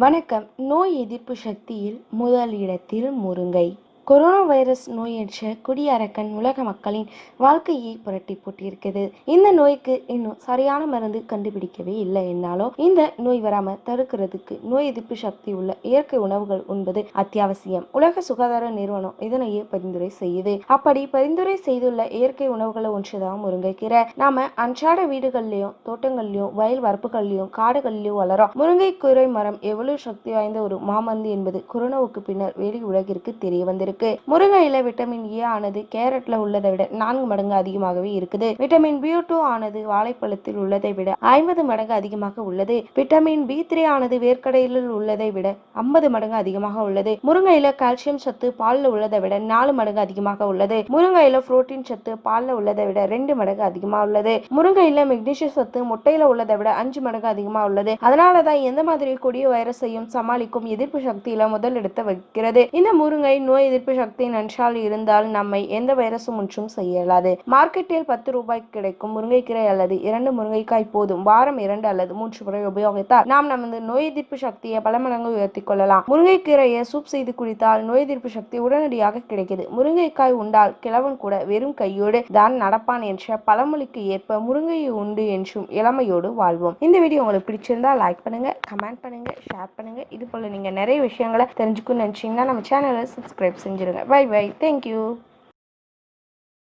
வணக்கம். நோய் எதிர்ப்பு சக்தியில் முதல் இடத்தில் முருங்கை. கொரோனா வைரஸ் நோயற்ற கொடியரக்கன் உலக மக்களின் வாழ்க்கையை புரட்டி போட்டிருக்குது. இந்த நோய்க்கு இன்னும் சரியான மருந்து கண்டுபிடிக்கவே இல்லை என்னாலும் இந்த நோய் வராம தடுக்கிறதுக்கு நோய் எதிர்ப்பு சக்தி உள்ள இயற்கை உணவுகள் உண்பது அத்தியாவசியம். உலக சுகாதார நிறுவனம் இதனையே பரிந்துரை செய்யுது. அப்படி பரிந்துரை செய்துள்ள இயற்கை உணவுகளை ஒன்றுதான் முருங்கைக்கீரை. நாம அன்றாட வீடுகள்லயும் தோட்டங்கள்லயும் வயல் வரப்புகள்லயும் காடுகள்லயும் வளரும் முருங்கைக்கீரை மரம் எவ்வளவு சக்தி வாய்ந்த ஒரு மாமருந்து என்பது கொரோனாவுக்கு பின்னர் வெளி உலகிற்கு தெரிய வந்திருக்கு. முருங்கையில விட்டமின் ஏ ஆனது கேரட்ல உள்ளதை விட 4 மடங்கு அதிகமாகவே இருக்குது. விட்டமின் B2 ஆனது வாழைப்பழத்தில் உள்ளதை விட 50 மடங்கு அதிகமாக உள்ளது. விட்டமின் B3 ஆனது வேர்க்கடலையில் உள்ளதை விட 50 மடங்கு அதிகமாக உள்ளது. முருங்கையில கால்சியம் சத்து பால்ல உள்ளதை விட 4 மடங்கு அதிகமாக உள்ளது. முருங்கையில புரோட்டீன் சத்து பால்ல உள்ளதை விட 2 மடங்கு அதிகமாக உள்ளது. முருங்கையில மெக்னீசியம் சத்து முட்டையில உள்ளதை விட 5 மடங்கு அதிகமாக உள்ளது. அதனாலதான் எந்த மாதிரி கொடிய வைரஸையும் சமாளிக்கும் எதிர்ப்பு சக்தியில முதல் இடத்தை வைக்கிறது. இந்த முருங்கை நோய் எதிர்ப்பு சக்தி நன்றால் இருந்தால் நம்மை எந்த வைரஸும் ஒன்றும் செய்யலாது. மார்க்கெட்டில் 10 ரூபாய்க்கு கிடைக்கும் முருங்கைக்கீரை அல்லது 2 முருங்கைக்காய் போதும். வாரம் 2 அல்லது 3 முறை உபயோகித்தால் நாம் நமது நோய் எதிர்ப்பு சக்தியை பலமடங்கு உயர்த்தி கொள்ளலாம். முருங்கைக்கீரையை சூப் செய்து குடித்தால் நோய் எதிர்ப்பு சக்தி உடனடியாக கிடைக்குது. முருங்கைக்காய் உண்டால் கிழவன் கூட வெறும் கையோடு தான் நடப்பான் என்ற பழமொழிக்கு ஏற்ப முருங்கையை உண்டு என்றும் இளமையோடு வாழ்வோம். இந்த வீடியோ உங்களுக்கு பிடிச்சிருந்தா லைக் பண்ணுங்க, கமெண்ட் பண்ணுங்க, ஷேர் பண்ணுங்க. இது போல நீங்க நிறைய விஷயங்களை தெரிஞ்சுக்கணும்னு நினைச்சீங்கன்னா நம்ம சேனலை சப்ஸ்கிரைப் செஞ்சிருங்க. Bye bye. தேங்க்யூ.